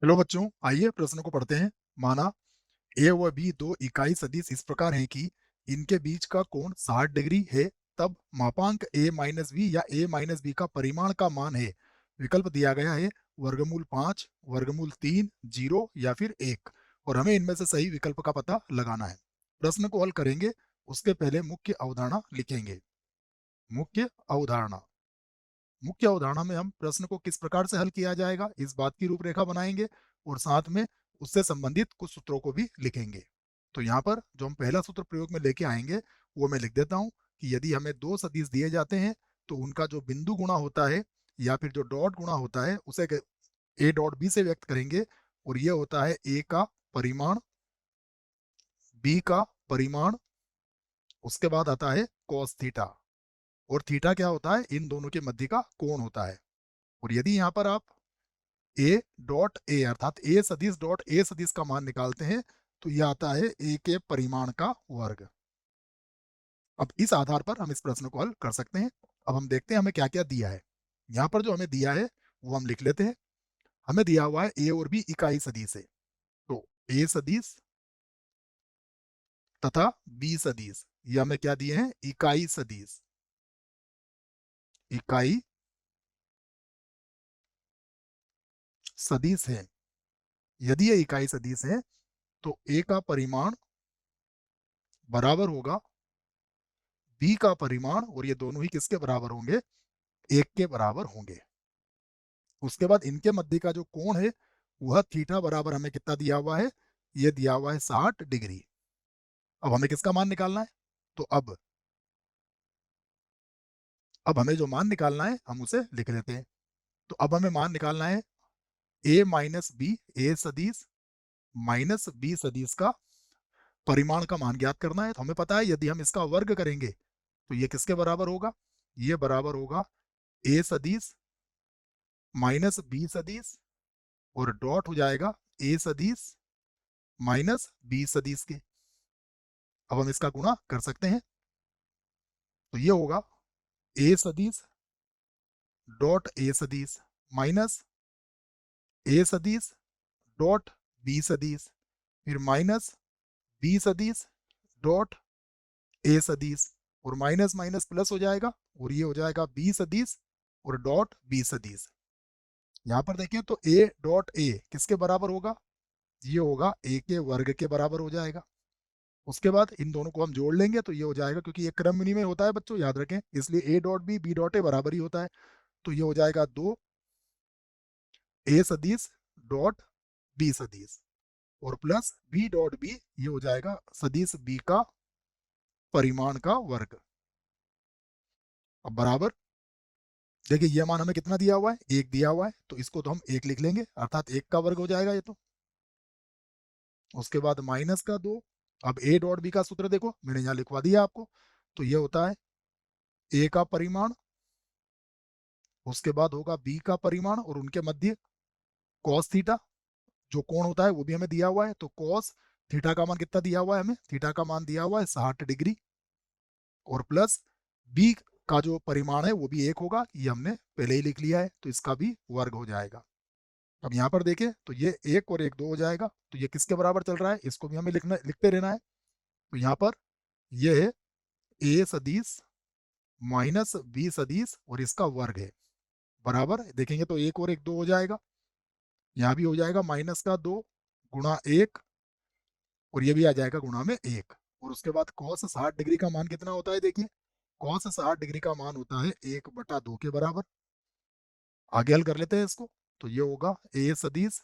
Hello बच्चों, आइए प्रश्न को पढ़ते हैं। माना ए व बी दो इकाई सदिश इस प्रकार हैं कि इनके बीच का कोण 60 डिग्री है। तब मापांक ए माइनस बी या ए माइनस बी का परिमाण का मान है। विकल्प दिया गया है वर्गमूल 5, वर्गमूल 3, 0 या फिर 1, और हमें इनमें से सही विकल्प का पता लगाना है। प्रश्न को हल करेंगे उसके पहले मुख्य अवधारणा लिखेंगे। मुख्य अवधारणा। मुख्य अवधारणा में हम प्रश्न को किस प्रकार से हल किया जाएगा इस बात की रूपरेखा बनाएंगे, और साथ में उससे संबंधित कुछ सूत्रों को भी लिखेंगे। तो यहाँ पर जो हम पहला सूत्र प्रयोग में लेके आएंगे वो मैं लिख देता हूँ कि यदि हमें दो सदिश दिए जाते हैं तो उनका जो बिंदु गुणा होता है या फिर जो डॉट गुणा होता है उसे ए डॉट बी से व्यक्त करेंगे, और ये होता है ए का परिमाण, बी का परिमाण, उसके बाद आता है कॉस थीटा, और थीटा क्या होता है, इन दोनों के मध्य का कोण होता है। और यदि यहाँ पर आप ए डॉट ए अर्थात ए सदिश डॉट ए सदिश का मान निकालते हैं तो यह आता है ए के परिमाण का वर्ग। अब इस आधार पर हम इस प्रश्न को हल कर सकते हैं। अब हम देखते हैं हमें क्या क्या दिया है। यहाँ पर जो हमें दिया है वो हम लिख लेते हैं। हमें दिया हुआ है ए और बी इकाई सदिश है, तो ए सदिश तथा बी सदिश, ये हमें क्या दिए हैं, इकाई सदिश। इकाई सदिश है। यदि ये इकाई सदिश है तो ए का परिमाण बराबर होगा बी का परिमाण, और ये दोनों ही किसके बराबर होंगे, एक के बराबर होंगे। उसके बाद इनके मध्य का जो कोण है वह थीटा बराबर हमें कितना दिया हुआ है, ये दिया हुआ है 60 डिग्री। अब हमें किसका मान निकालना है, तो अब हमें जो मान निकालना है हम उसे लिख लेते हैं। तो अब हमें मान निकालना है ए माइनस बी, ए सदिश माइनस बी सदिश का परिमाण का मान ज्ञात करना है। तो हमें पता है यदि हम इसका वर्ग करेंगे तो ये किसके बराबर होगा, ये बराबर होगा ए सदिश माइनस बी सदिश, और डॉट हो जाएगा ए सदिश माइनस बी सदिश के। अब हम इसका गुणा कर सकते हैं, तो ये होगा ए सदिश डॉट ए सदिश माइनस ए सदिश डॉट बी सदिश, फिर माइनस बी सदिश डॉट ए सदिश, और माइनस माइनस प्लस हो जाएगा, और ये हो जाएगा बी सदिश और डॉट बी सदिश। यहाँ पर देखें तो ए डॉट ए किसके बराबर होगा, ये होगा ए के वर्ग के बराबर हो जाएगा। उसके बाद इन दोनों को हम जोड़ लेंगे तो ये हो जाएगा, क्योंकि ये क्रम विनिमय होता है बच्चों, याद रखें, इसलिए A dot B dot A बराबर ही होता है। तो ये हो जाएगा 2 ए सदिश डॉट बी सदिश, और प्लस बी डॉट बी, ये हो जाएगा सदिश बी का परिमाण का वर्ग। अब बराबर, देखिए ये मान हमें कितना दिया हुआ है, 1 दिया हुआ है, तो इसको तो हम 1 लिख लेंगे, अर्थात 1 का वर्ग हो जाएगा ये तो। उसके बाद माइनस का 2। अब ए डॉट बी का सूत्र देखो, मैंने यहाँ लिखवा दिया आपको। तो ये होता है ए का परिमाण, उसके बाद होगा बी का परिमाण, और उनके मध्य कॉस थीटा, जो कोण होता है वो भी हमें दिया हुआ है। तो कॉस थीटा का मान कितना दिया हुआ है, हमें थीटा का मान दिया हुआ है 60 डिग्री, और प्लस बी का जो परिमाण है वो भी 1 होगा, ये हमने पहले ही लिख लिया है, तो इसका भी वर्ग हो जाएगा। अब यहाँ पर देखें तो ये 1 और 1 2 हो जाएगा, तो ये किसके बराबर चल रहा है, इसको भी हमें लिखते रहना है। तो यहाँ पर ये है ए सदिश माइनस बी सदिश और इसका वर्ग है, बराबर देखेंगे तो 1 और 1 2 हो जाएगा। यहाँ भी हो जाएगा माइनस का 2 गुणा 1, और ये भी आ जाएगा गुणा में 1। और उसके बाद कॉस 60 डिग्री का मान कितना होता है, देखिए कॉस 60 डिग्री का मान होता है 1/2 के बराबर। आगे हल कर लेते हैं इसको। तो ये होगा ए सदिश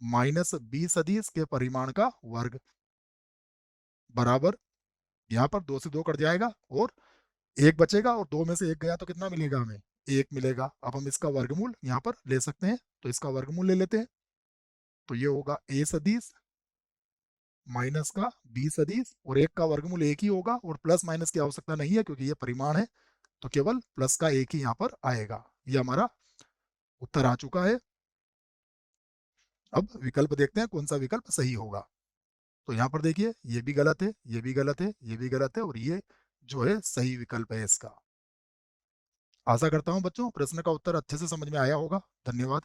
माइनस बी सदिश के परिमाण का वर्ग, बराबर, यहाँ पर 2 से 2 कट जाएगा और 1 बचेगा, और 2 में से 1 गया तो कितना मिलेगा हमें, 1 मिलेगा। अब हम इसका वर्गमूल यहाँ पर ले सकते हैं, तो इसका वर्गमूल ले लेते हैं। तो ये होगा ए सदिश माइनस का बी सदिश, और 1 का वर्गमूल 1 ही होगा, और प्लस माइनस की आवश्यकता नहीं है क्योंकि ये परिमाण है, तो केवल प्लस का 1 ही यहाँ पर आएगा। ये हमारा उत्तर आ चुका है। अब विकल्प देखते हैं कौन सा विकल्प सही होगा। तो यहाँ पर देखिए ये भी गलत है, ये भी गलत है, ये भी गलत है, और ये जो है सही विकल्प है इसका। आशा करता हूँ बच्चों प्रश्न का उत्तर अच्छे से समझ में आया होगा। धन्यवाद।